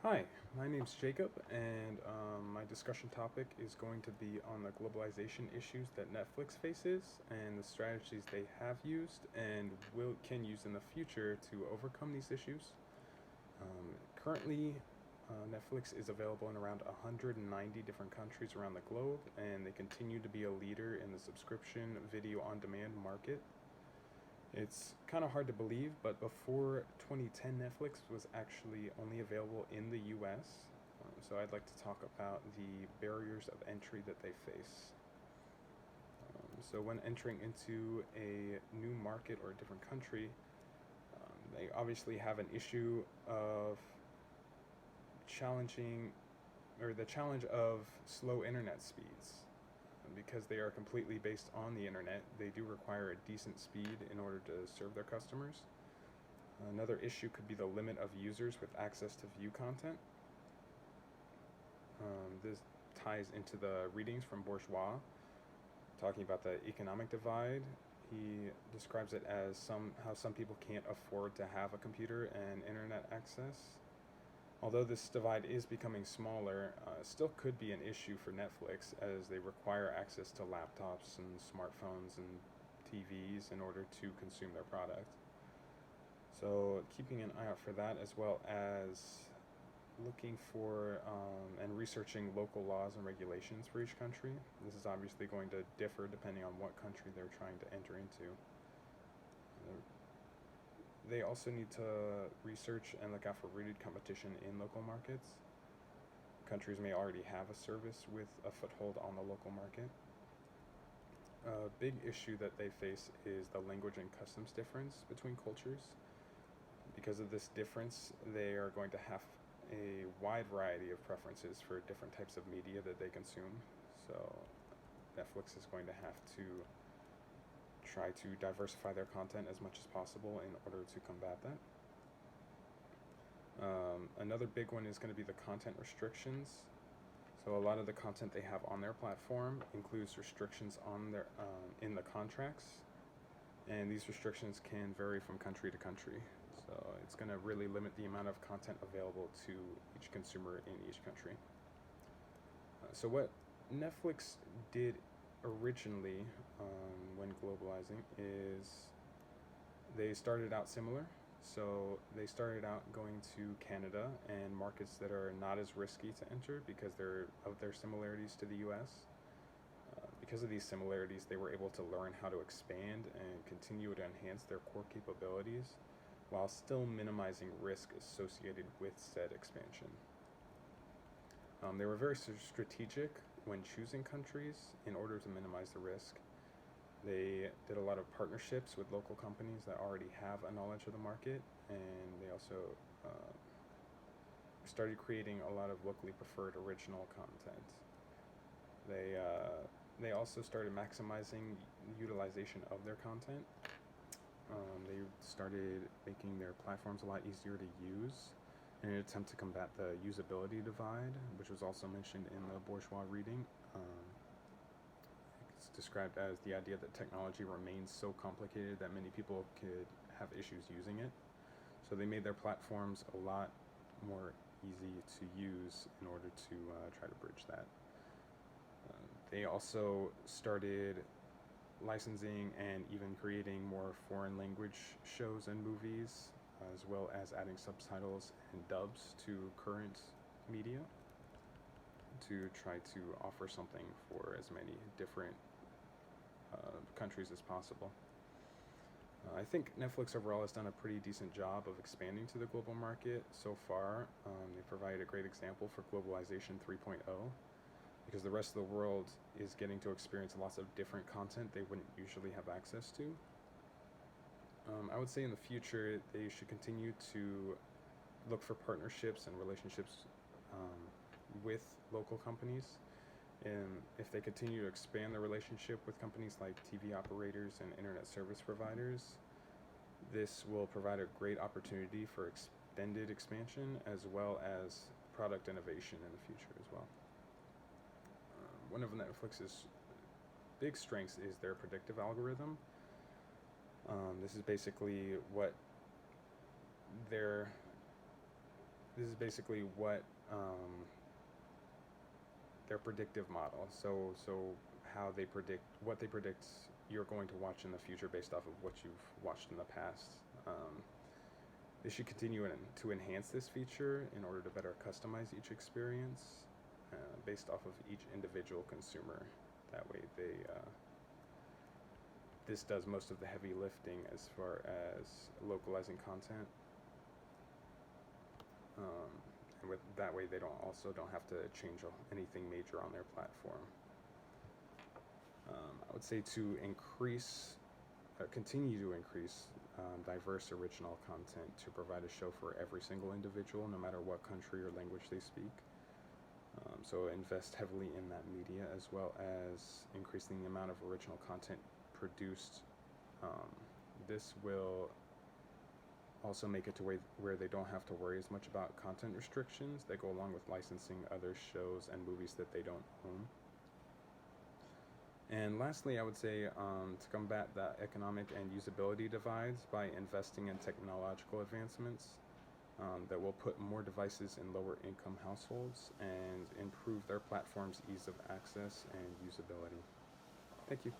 Hi, my name's Jacob, and my discussion topic is going to be on the globalization issues that Netflix faces and the strategies they have used and can use in the future to overcome these issues. Currently, Netflix is available in around 190 different countries around the globe, and they continue to be a leader in the subscription video on demand market. It's kind of hard to believe, but before 2010, Netflix was actually only available in the US. So I'd like to talk about the barriers of entry that they face. So when entering into a new market or a different country, they obviously have an issue of challenging or the challenge of slow internet speeds. Because they are completely based on the internet, they do require a decent speed in order to serve their customers. Another issue could be the limit of users with access to view content. This ties into the readings from Bourgeois, talking about the economic divide. He describes it as how some people can't afford to have a computer and internet access. Although this divide is becoming smaller, it still could be an issue for Netflix as they require access to laptops and smartphones and TVs in order to consume their product. So keeping an eye out for that, as well as looking for and researching local laws and regulations for each country. This is obviously going to differ depending on what country they're trying to enter into. They also need to research and look out for rooted competition in local markets. Countries may already have a service with a foothold on the local market. A big issue that they face is the language and customs difference between cultures. Because of this difference, they are going to have a wide variety of preferences for different types of media that they consume. So Netflix is going to have to try to diversify their content as much as possible in order to combat that. Another big one is going to be the content restrictions. So a lot of the content they have on their platform includes restrictions on their in the contracts, and these restrictions can vary from country to country. So it's going to really limit the amount of content available to each consumer in each country. So what Netflix did originally when globalizing is they started out similar. So they started out going to Canada and markets that are not as risky to enter because of their similarities to the US. Because of these similarities, they were able to learn how to expand and continue to enhance their core capabilities while still minimizing risk associated with said expansion. They were very strategic when choosing countries in order to minimize the risk. They did a lot of partnerships with local companies that already have a knowledge of the market, and they also started creating a lot of locally preferred original content. They also started maximizing utilization of their content. They started making their platforms a lot easier to use in an attempt to combat the usability divide, which was also mentioned in the Bourgeois reading. It's described as the idea that technology remains so complicated that many people could have issues using it. So they made their platforms a lot more easy to use in order to try to bridge that. They also started licensing and even creating more foreign language shows and movies, as well as adding subtitles and dubs to current media to try to offer something for as many different countries as possible. I think Netflix overall has done a pretty decent job of expanding to the global market so far. They provide a great example for Globalization 3.0 because the rest of the world is getting to experience lots of different content they wouldn't usually have access to. I would say in the future they should continue to look for partnerships and relationships with local companies. And if they continue to expand their relationship with companies like TV operators and internet service providers, this will provide a great opportunity for extended expansion as well as product innovation in the future as well. One of Netflix's big strengths is their predictive algorithm. This is basically what this is basically what their predictive model. So how they predict what they predict you're going to watch in the future based off of what you've watched in the past. They should continue to enhance this feature in order to better customize each experience based off of each individual consumer. That way, this does most of the heavy lifting as far as localizing content. And with that way, they don't have to change anything major on their platform. I would say to continue to increase diverse original content to provide a show for every single individual, no matter what country or language they speak. So invest heavily in that media, as well as increasing the amount of original content produced. This will also make it to where they don't have to worry as much about content restrictions that go along with licensing other shows and movies that they don't own. And lastly, I would say to combat the economic and usability divides by investing in technological advancements that will put more devices in lower income households and improve their platform's ease of access and usability. Thank you.